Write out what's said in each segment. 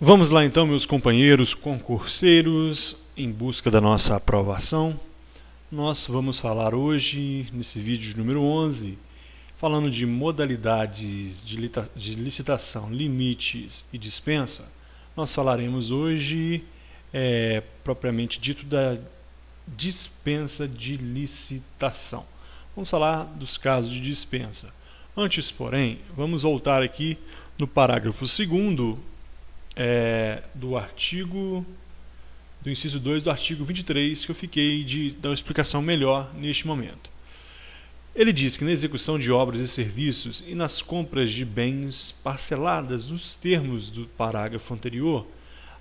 Vamos lá então, meus companheiros concurseiros, em busca da nossa aprovação. Nós vamos falar hoje, nesse vídeo número 11, falando de modalidades de licitação, limites e dispensa. Nós falaremos hoje, propriamente dito, da dispensa de licitação. Vamos falar dos casos de dispensa. Antes, porém, vamos voltar aqui no parágrafo 2º do inciso 2 do artigo 23, que eu fiquei de dar uma explicação melhor neste momento. Ele diz que na execução de obras e serviços e nas compras de bens parceladas nos termos do parágrafo anterior,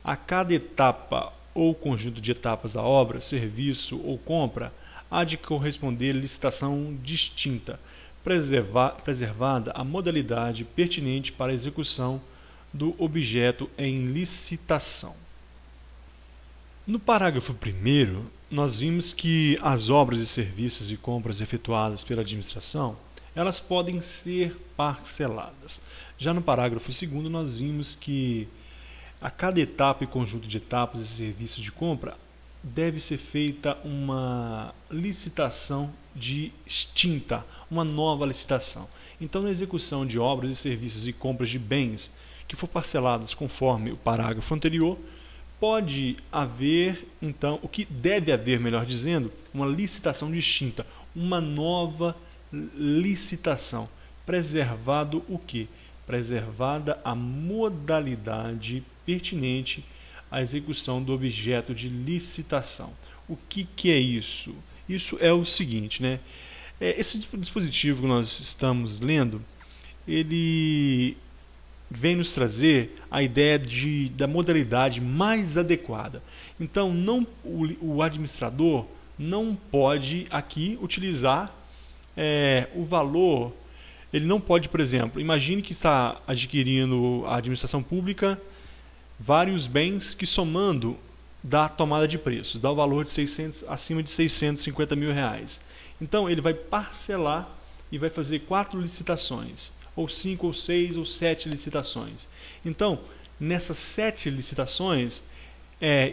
a cada etapa ou conjunto de etapas da obra, serviço ou compra há de corresponder licitação distinta, preservada a modalidade pertinente para a execução do objeto em licitação. No parágrafo 1º, nós vimos que as obras e serviços e compras efetuadas pela administração, elas podem ser parceladas. Já no parágrafo 2º, nós vimos que a cada etapa e conjunto de etapas e serviços de compra deve ser feita uma licitação distinta, uma nova licitação. Então, na execução de obras e serviços e compras de bens que for parceladas conforme o parágrafo anterior, pode haver, então, o que deve haver, melhor dizendo, uma licitação distinta, uma nova licitação. Preservado o quê? Preservada a modalidade pertinente à execução do objeto de licitação. O que é isso? Isso é o seguinte, né? Esse dispositivo que nós estamos lendo, ele vem nos trazer a ideia da modalidade mais adequada. Então, o administrador não pode aqui utilizar o valor. Ele não pode, por exemplo, imagine que está adquirindo a administração pública vários bens que, somando, dá tomada de preços, dá o valor de acima de 650 mil reais. Então, ele vai parcelar e vai fazer 4 licitações, ou 5, ou 6, ou 7 licitações. Então, nessas 7 licitações,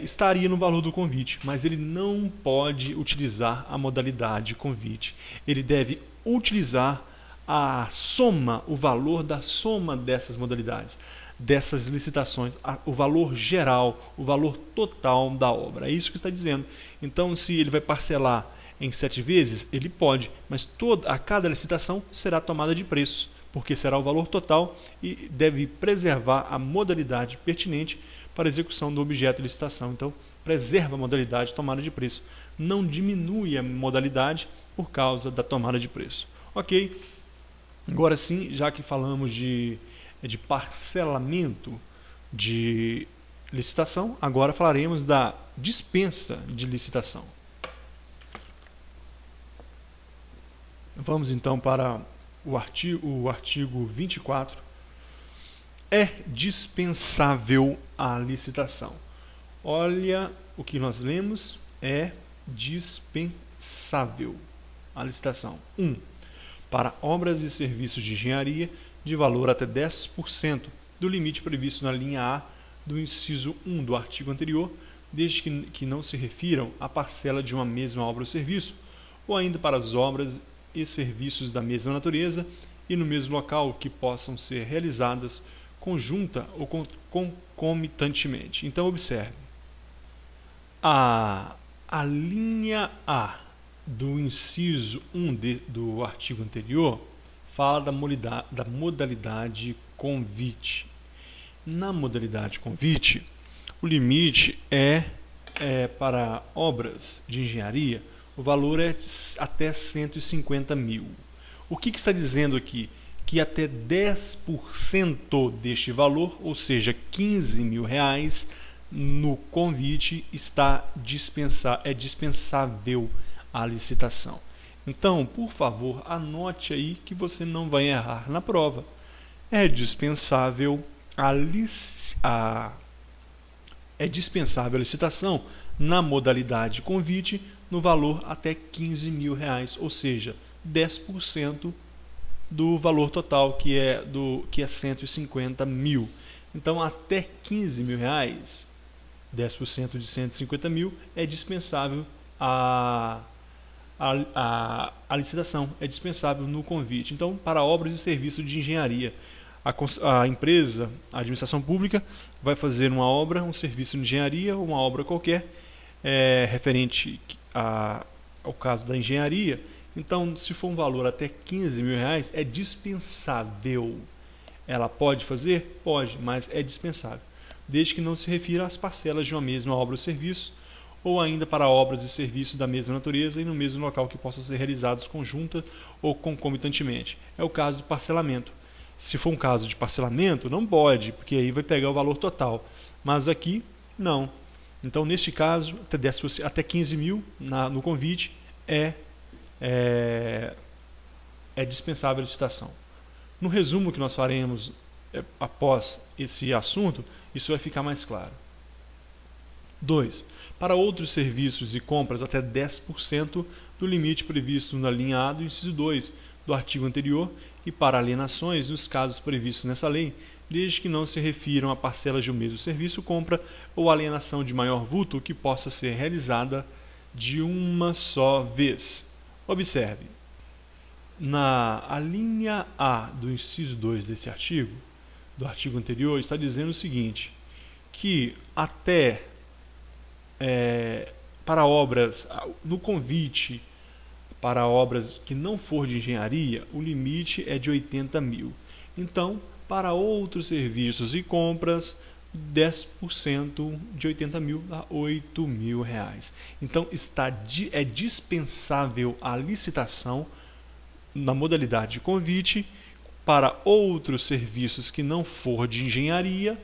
estaria no valor do convite, mas ele não pode utilizar a modalidade convite. Ele deve utilizar a soma, o valor da soma dessas modalidades, dessas licitações, o valor geral, o valor total da obra. É isso que está dizendo. Então, se ele vai parcelar em 7 vezes, ele pode, mas a cada licitação será tomada de preço, porque será o valor total e deve preservar a modalidade pertinente para a execução do objeto de licitação. Então, preserva a modalidade tomada de preço. Não diminui a modalidade por causa da tomada de preço. Ok? Agora sim, já que falamos de parcelamento de licitação, agora falaremos da dispensa de licitação. Vamos então para o artigo 24. É dispensável a licitação. Olha o que nós lemos, é dispensável a licitação. 1. Para obras e serviços de engenharia de valor até 10% do limite previsto na linha A do inciso 1 do artigo anterior, desde que não se refiram à parcela de uma mesma obra ou serviço, ou ainda para as obras e serviços da mesma natureza e no mesmo local que possam ser realizadas conjunta ou concomitantemente. Então, observe. A linha A do inciso 1 do artigo anterior fala da modalidade convite. Na modalidade convite, o limite para obras de engenharia, o valor é até 150 mil. O que está dizendo aqui? Que até 10% deste valor, ou seja, 15 mil reais, no convite é dispensável a licitação. Então, por favor, anote aí que você não vai errar na prova. É dispensável a licitação na modalidade convite no valor até 15 mil reais, ou seja, 10% do valor total, que é 150 mil. Então, até R$15.000, 10% de 150 mil, é dispensável a licitação, é dispensável no convite. Então, para obras e serviços de engenharia, a empresa, a administração pública, vai fazer uma obra, um serviço de engenharia, uma obra qualquer, referente ao caso da engenharia. Então, se for um valor até R$15.000, é dispensável. Ela pode fazer? Pode, mas é dispensável, desde que não se refira às parcelas de uma mesma obra ou serviço, ou ainda para obras e serviços da mesma natureza e no mesmo local que possam ser realizados conjunta ou concomitantemente. É o caso do parcelamento. Se for um caso de parcelamento, não pode, porque aí vai pegar o valor total. Mas aqui, não. Então, neste caso, até 15 mil no convite é dispensável a licitação. No resumo que nós faremos após esse assunto, isso vai ficar mais claro. 2. Para outros serviços e compras, até 10% do limite previsto na linha A do inciso 2 do artigo anterior, e para alienações, nos casos previstos nessa lei, desde que não se refiram a parcelas de um mesmo serviço, compra ou alienação de maior vulto que possa ser realizada de uma só vez. Observe, a linha A do inciso 2 desse artigo, do artigo anterior, está dizendo o seguinte, que até para obras, no convite, para obras que não for de engenharia, o limite é de 80 mil. Então, para outros serviços e compras, 10% de 80 mil dá R$8.000. Então, é dispensável a licitação na modalidade de convite para outros serviços que não for de engenharia,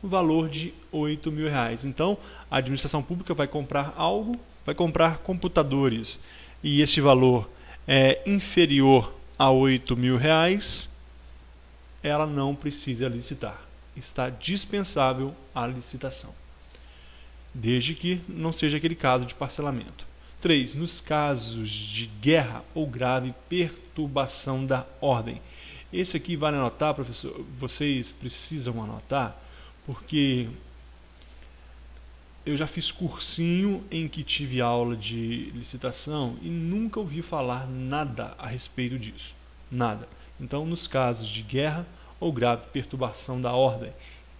o valor de R$8.000. Então, a administração pública vai comprar algo, vai comprar computadores, e este valor é inferior a R$8.000, ela não precisa licitar. Está dispensável a licitação, desde que não seja aquele caso de parcelamento. 3. Nos casos de guerra ou grave perturbação da ordem. Esse aqui vale anotar, professor, vocês precisam anotar, porque eu já fiz cursinho em que tive aula de licitação e nunca ouvi falar nada a respeito disso. Nada. Então, nos casos de guerra ou grave perturbação da ordem,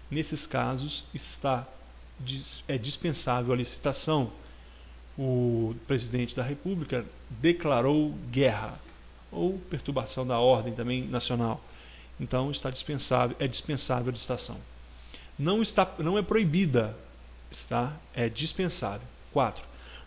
nesses casos é dispensável a licitação. O presidente da República declarou guerra ou perturbação da ordem também nacional. Então, é dispensável a licitação. Não é proibida, é dispensável. 4.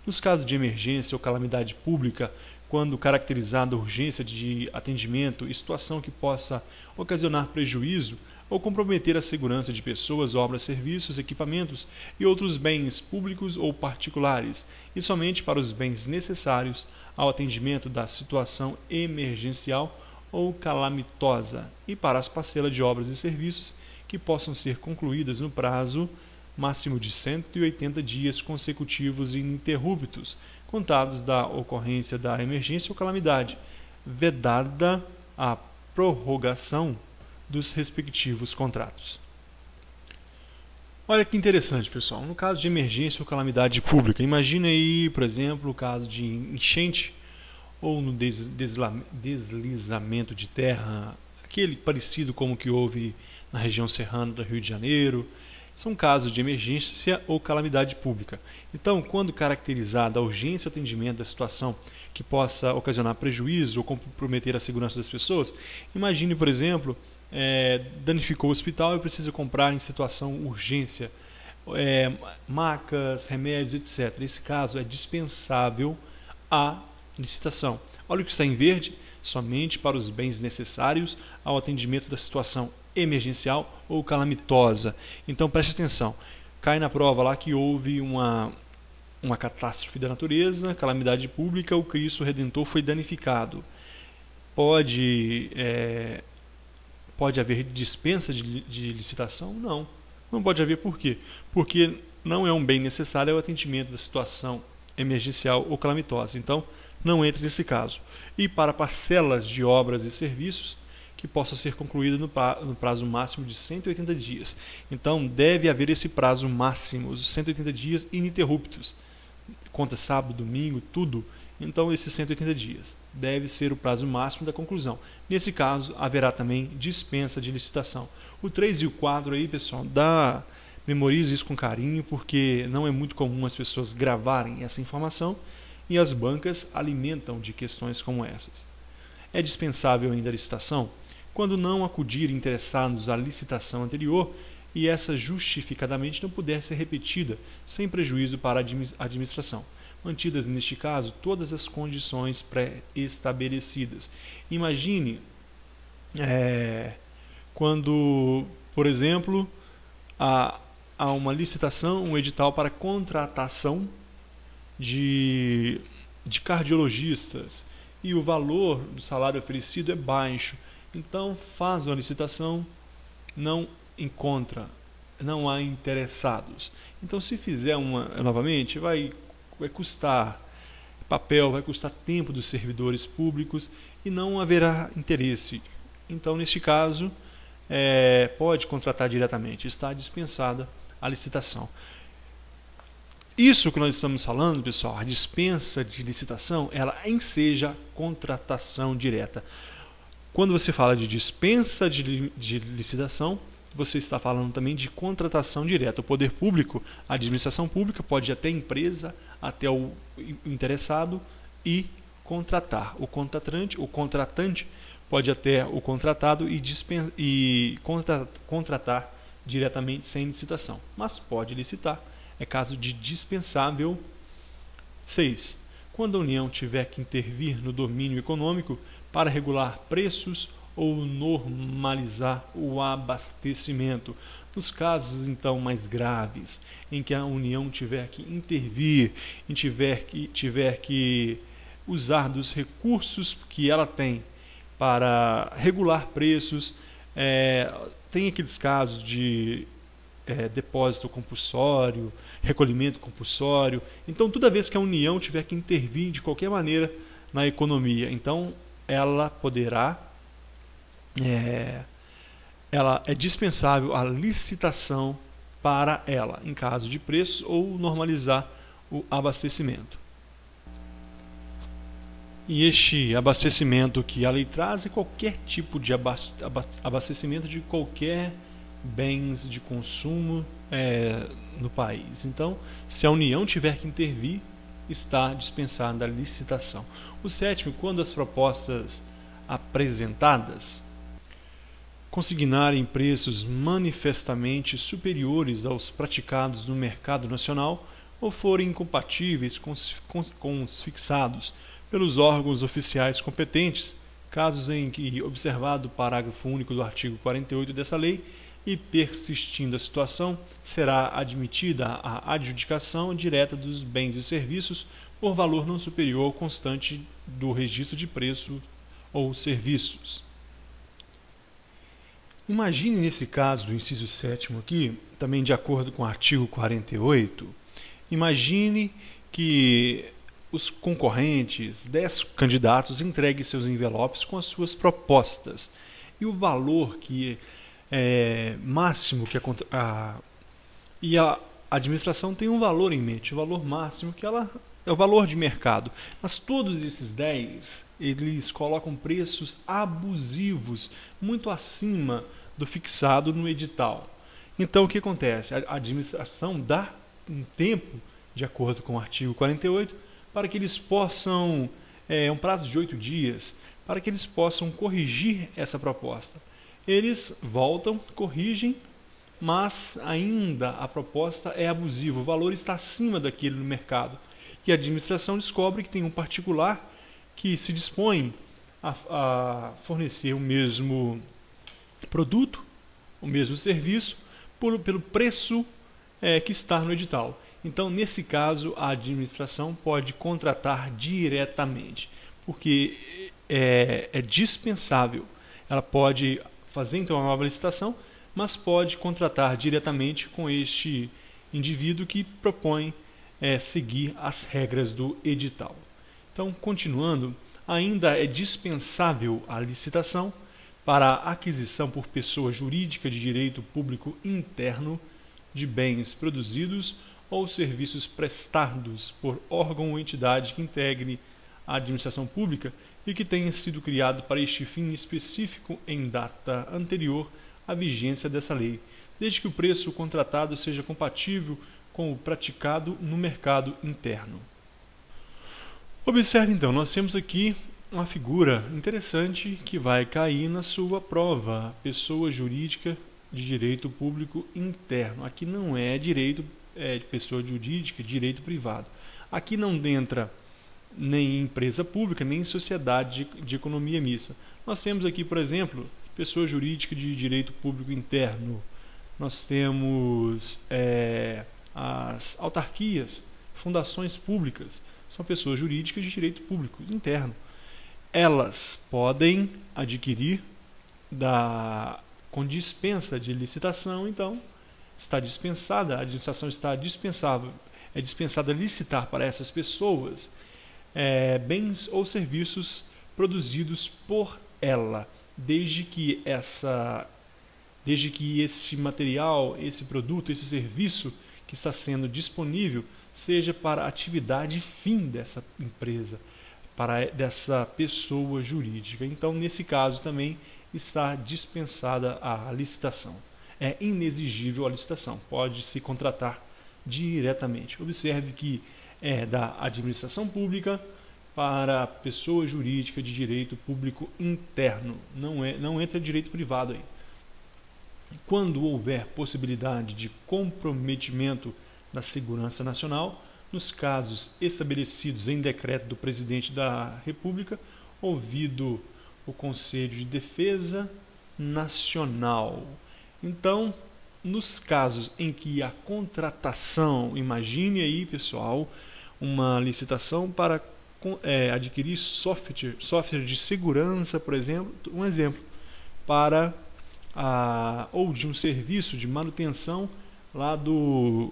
Nos casos de emergência ou calamidade pública, quando caracterizada urgência de atendimento e situação que possa ocasionar prejuízo ou comprometer a segurança de pessoas, obras, serviços, equipamentos e outros bens públicos ou particulares, e somente para os bens necessários ao atendimento da situação emergencial ou calamitosa, e para as parcelas de obras e serviços que possam ser concluídas no prazo máximo de 180 dias consecutivos e ininterruptos, contados da ocorrência da emergência ou calamidade, vedada a prorrogação dos respectivos contratos. Olha que interessante, pessoal. No caso de emergência ou calamidade pública, imagine aí, por exemplo, o caso de enchente ou no deslizamento de terra, aquele parecido como que houve na região serrana do Rio de Janeiro. São casos de emergência ou calamidade pública. Então, quando caracterizada a urgência e atendimento da situação que possa ocasionar prejuízo ou comprometer a segurança das pessoas, imagine, por exemplo, danificou o hospital e precisa comprar em situação urgência macas, remédios, etc. Nesse caso, é dispensável a licitação. Olha o que está em verde, somente para os bens necessários ao atendimento da situação emergencial ou calamitosa. Então preste atenção, cai na prova lá que houve uma catástrofe da natureza, calamidade pública, o Cristo Redentor foi danificado. Pode haver dispensa de licitação? Não pode haver. Por quê? Porque não é um bem necessário ao atendimento da situação emergencial ou calamitosa. Então não entra nesse caso. E para parcelas de obras e serviços que possa ser concluída no prazo máximo de 180 dias. Então, deve haver esse prazo máximo, os 180 dias ininterruptos. Conta sábado, domingo, tudo. Então, esses 180 dias deve ser o prazo máximo da conclusão. Nesse caso, haverá também dispensa de licitação. O 3 e o 4 aí, pessoal, memorize isso com carinho, porque não é muito comum as pessoas gravarem essa informação e as bancas alimentam de questões como essas. É dispensável ainda a licitação quando não acudirem interessados à licitação anterior e essa justificadamente não puder ser repetida sem prejuízo para a administração, mantidas neste caso todas as condições pré-estabelecidas. Imagine quando, por exemplo, há uma licitação, um edital para contratação de cardiologistas e o valor do salário oferecido é baixo. Então faz uma licitação, não há interessados. Então se fizer uma novamente, vai custar papel, vai custar tempo dos servidores públicos e não haverá interesse. Então neste caso pode contratar diretamente, está dispensada a licitação. Isso que nós estamos falando, pessoal, a dispensa de licitação, ela enseja contratação direta. Quando você fala de dispensa de licitação, você está falando também de contratação direta. O poder público, a administração pública, pode ir até a empresa, até o interessado e contratar. O contratante pode ir até o contratado e contratar diretamente sem licitação, mas pode licitar. É caso de dispensável. 6. Quando a União tiver que intervir no domínio econômico para regular preços ou normalizar o abastecimento. Nos casos, então, mais graves, em que a União tiver que intervir, tiver que usar dos recursos que ela tem para regular preços, tem aqueles casos de depósito compulsório, recolhimento compulsório. Então, toda vez que a União tiver que intervir de qualquer maneira na economia, então ela poderá, ela é dispensável a licitação para ela, em caso de preços ou normalizar o abastecimento. E este abastecimento que a lei traz é qualquer tipo de abastecimento de qualquer bens de consumo no país. Então, se a União tiver que intervir, está dispensada a licitação. O 7º, quando as propostas apresentadas consignarem preços manifestamente superiores aos praticados no mercado nacional ou forem incompatíveis com os fixados pelos órgãos oficiais competentes, casos em que, observado o parágrafo único do artigo 48 dessa lei, e persistindo a situação, será admitida a adjudicação direta dos bens e serviços por valor não superior ao constante do registro de preço ou serviços. Imagine nesse caso do inciso 7º aqui, também de acordo com o artigo 48, imagine que os concorrentes, 10 candidatos, entreguem seus envelopes com as suas propostas. E o valor máximo que a administração tem um valor em mente, o valor máximo que ela é o valor de mercado. Mas todos esses 10, eles colocam preços abusivos, muito acima do fixado no edital. Então o que acontece? A administração dá um tempo, de acordo com o artigo 48, para que eles possam, um prazo de 8 dias, para que eles possam corrigir essa proposta. Eles voltam, corrigem, mas ainda a proposta é abusiva, o valor está acima daquele no mercado. E a administração descobre que tem um particular que se dispõe a fornecer o mesmo produto, o mesmo serviço, pelo preço que está no edital. Então, nesse caso, a administração pode contratar diretamente, porque é dispensável. Ela pode fazer então uma nova licitação, mas pode contratar diretamente com este indivíduo que propõe seguir as regras do edital. Então, continuando, ainda é dispensável a licitação para a aquisição por pessoa jurídica de direito público interno de bens produzidos ou serviços prestados por órgão ou entidade que integre a administração pública e que tenha sido criado para este fim específico em data anterior à vigência dessa lei, desde que o preço contratado seja compatível com o praticado no mercado interno. Observe então, nós temos aqui uma figura interessante que vai cair na sua prova, pessoa jurídica de direito público interno. Aqui não é direito de pessoa jurídica, direito privado. Aqui não entra nem empresa pública, nem sociedade de economia mista. Nós temos aqui, por exemplo, pessoa jurídica de direito público interno. Nós temos as autarquias, fundações públicas, são pessoas jurídicas de direito público interno. Elas podem adquirir com dispensa de licitação, então está dispensada, a administração está dispensada a licitar para essas pessoas bens ou serviços produzidos por ela, desde que esse material, esse produto, esse serviço que está sendo disponível seja para a atividade fim dessa empresa, dessa pessoa jurídica. Então, nesse caso também está dispensada a licitação. É inexigível a licitação, pode-se contratar diretamente. Observe que é da administração pública para a pessoa jurídica de direito público interno, não entra direito privado aí. Quando houver possibilidade de comprometimento da segurança nacional, nos casos estabelecidos em decreto do Presidente da República, ouvido o Conselho de Defesa Nacional. Então, nos casos em que a contratação, imagine aí, pessoal, uma licitação para adquirir software de segurança, por exemplo, ou de um serviço de manutenção lá do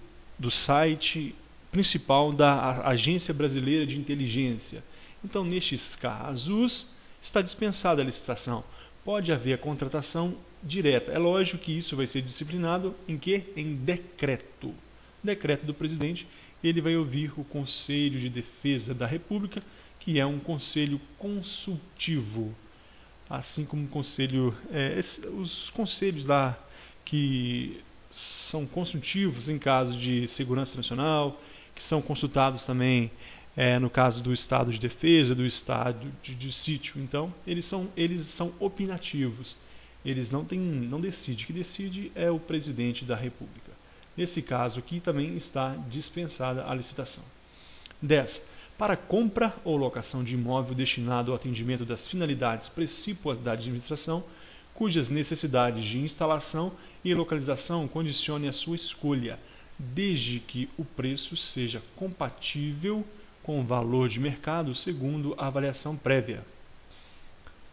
site principal da Agência Brasileira de Inteligência. Então, nestes casos, está dispensada a licitação. Pode haver a contratação direta. É lógico que isso vai ser disciplinado em quê? Em decreto. Decreto do presidente. Ele vai ouvir o Conselho de Defesa da República, que é um conselho consultivo. Assim como o conselho, os conselhos lá que são consultivos em caso de segurança nacional, que são consultados também no caso do estado de defesa, do estado de sítio. Então, eles são opinativos. Eles não decidem. Quem decide é o presidente da República. Nesse caso aqui também está dispensada a licitação. 10. Para compra ou locação de imóvel destinado ao atendimento das finalidades precípuas da administração, cujas necessidades de instalação e localização condicionem a sua escolha, desde que o preço seja compatível com o valor de mercado segundo a avaliação prévia.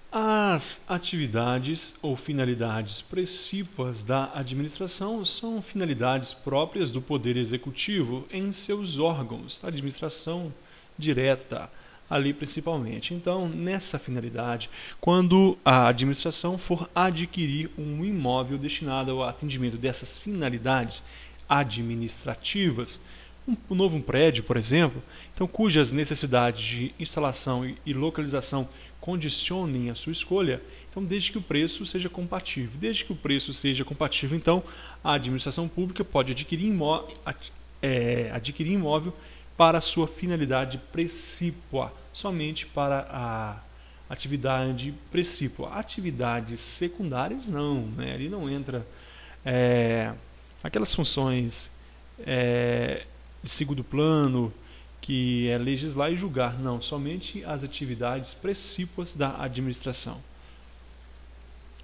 As atividades ou finalidades precípuas da administração são finalidades próprias do Poder Executivo em seus órgãos, a administração direta, ali principalmente. Então, nessa finalidade, quando a administração for adquirir um imóvel destinado ao atendimento dessas finalidades administrativas, um novo prédio, por exemplo, então, cujas necessidades de instalação e localização condicionem a sua escolha, então, desde que o preço seja compatível. Desde que o preço seja compatível, então, a administração pública pode adquirir imóvel para a sua finalidade precípua, somente para a atividade precípua. Atividades secundárias não, né? Ali não entra aquelas funções de segundo plano, que é legislar e julgar, não, somente as atividades precípuas da administração.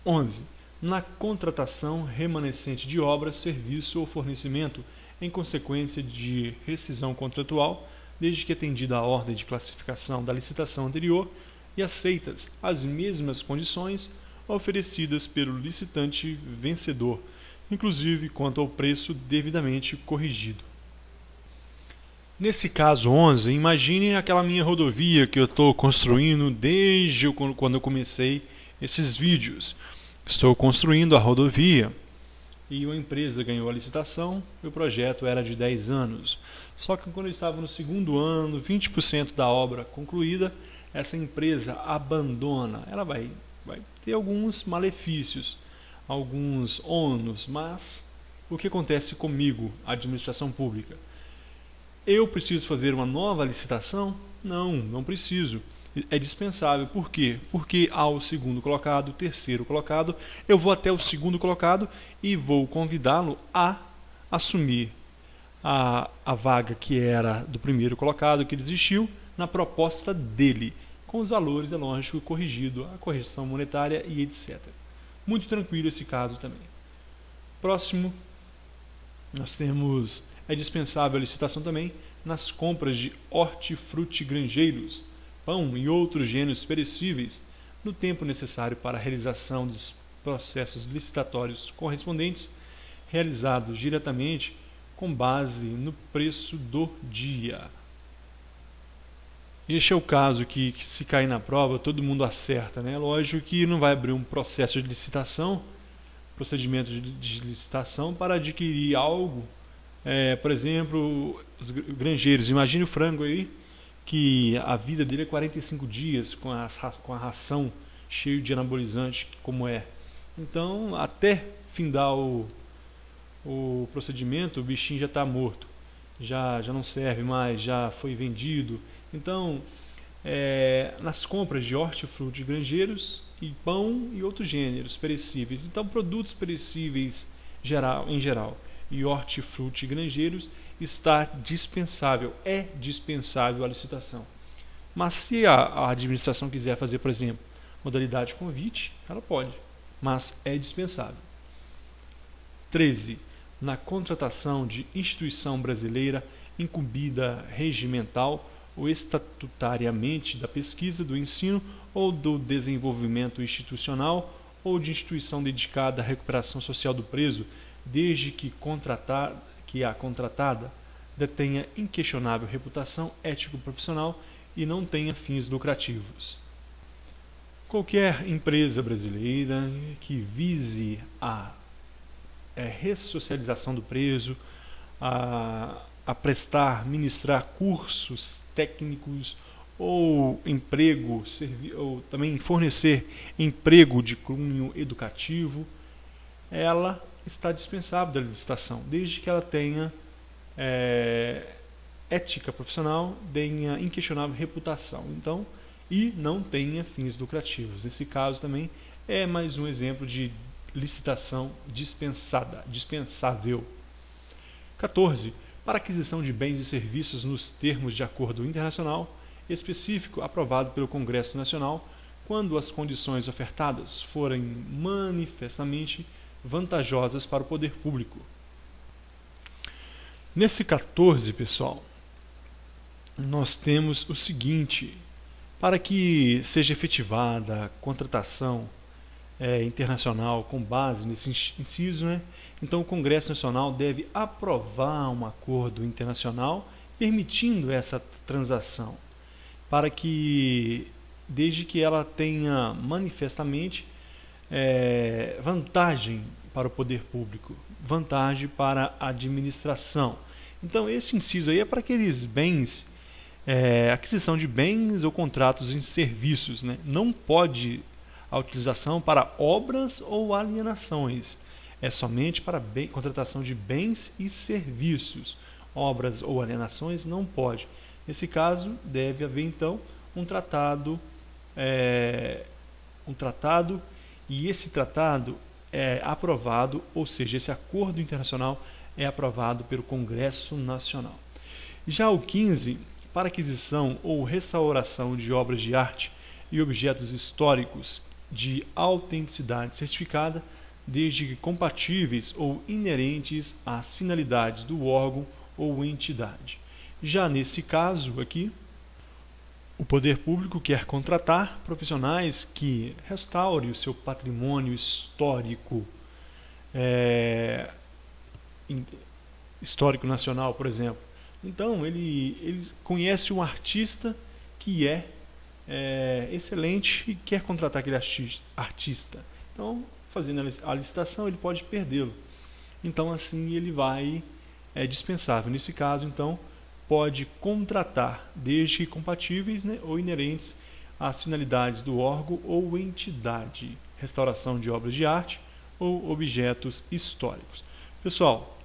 11. Na contratação remanescente de obra, serviço ou fornecimento em consequência de rescisão contratual, desde que atendida a ordem de classificação da licitação anterior e aceitas as mesmas condições oferecidas pelo licitante vencedor, inclusive quanto ao preço devidamente corrigido. Nesse caso 11, imagine aquela minha rodovia que eu estou construindo desde quando eu comecei esses vídeos. Estou construindo a rodovia e uma empresa ganhou a licitação e o projeto era de 10 anos. Só que quando eu estava no segundo ano, 20% da obra concluída, essa empresa abandona. Ela vai ter alguns malefícios, alguns ônus, mas o que acontece comigo, a administração pública? Eu preciso fazer uma nova licitação? Não preciso. É dispensável. Por quê? Porque ao segundo colocado, terceiro colocado, eu vou até o segundo colocado e vou convidá-lo a assumir a vaga que era do primeiro colocado, que desistiu, na proposta dele, com os valores, é lógico, corrigido, a correção monetária e etc. Muito tranquilo esse caso também. Próximo, nós temos, é dispensável a licitação também nas compras de hortifrutigranjeiros, pão e outros gêneros perecíveis, no tempo necessário para a realização dos processos licitatórios correspondentes, realizados diretamente com base no preço do dia. Este é o caso que se cair na prova, todo mundo acerta, né? Lógico que não vai abrir um processo de licitação, procedimento de licitação para adquirir algo, por exemplo, os granjeiros. Imagine o frango aí, que a vida dele é 45 dias com a ração cheio de anabolizante, como é. Então, até findar o procedimento, o bichinho já está morto, já não serve mais, já foi vendido. Então, nas compras de hortifrutigranjeiros e pão e outros gêneros perecíveis, então produtos perecíveis em geral e hortifrutigranjeiros, está dispensável, é dispensável a licitação. Mas se a administração quiser fazer, por exemplo, modalidade convite, ela pode, mas é dispensável. 13. Na contratação de instituição brasileira incumbida regimental ou estatutariamente da pesquisa, do ensino ou do desenvolvimento institucional ou de instituição dedicada à recuperação social do preso, desde que a contratada detenha inquestionável reputação ético-profissional e não tenha fins lucrativos. Qualquer empresa brasileira que vise a ressocialização do preso, a prestar, ministrar cursos técnicos ou emprego, ou também fornecer emprego de cunho educativo, ela está dispensável da licitação, desde que ela tenha ética profissional, tenha inquestionável reputação, então, e não tenha fins lucrativos. Nesse caso também é mais um exemplo de licitação dispensável. 14. Para aquisição de bens e serviços nos termos de acordo internacional específico aprovado pelo Congresso Nacional, quando as condições ofertadas forem manifestamente vantajosas para o poder público. Nesse 14, pessoal, nós temos o seguinte: para que seja efetivada a contratação internacional com base nesse inciso, né? Então o Congresso Nacional deve aprovar um acordo internacional permitindo essa transação, para que, desde que ela tenha manifestamente vantagem para o poder público, vantagem para a administração. Então esse inciso aí é para aqueles bens, aquisição de bens ou contratos em serviços, né? Não pode a utilização para obras ou alienações, é somente para contratação de bens e serviços. Obras ou alienações não pode. Nesse caso, deve haver então um tratado, e esse tratado é aprovado, ou seja, esse acordo internacional é aprovado pelo Congresso Nacional. Já o 15, para aquisição ou restauração de obras de arte e objetos históricos de autenticidade certificada, desde que compatíveis ou inerentes às finalidades do órgão ou entidade. Já nesse caso aqui, o poder público quer contratar profissionais que restaurem o seu patrimônio histórico, histórico nacional, por exemplo. Então, ele conhece um artista que é excelente e quer contratar aquele artista. Então, fazendo a licitação, ele pode perdê-lo. Então, assim, ele vai dispensável. Nesse caso, então, pode contratar, desde que compatíveis, né, ou inerentes às finalidades do órgão ou entidade, restauração de obras de arte ou objetos históricos. Pessoal,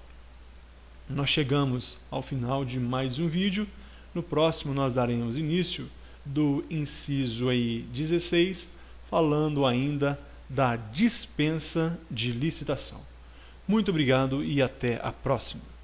nós chegamos ao final de mais um vídeo. No próximo nós daremos início do inciso aí 16, falando ainda da dispensa de licitação. Muito obrigado e até a próxima.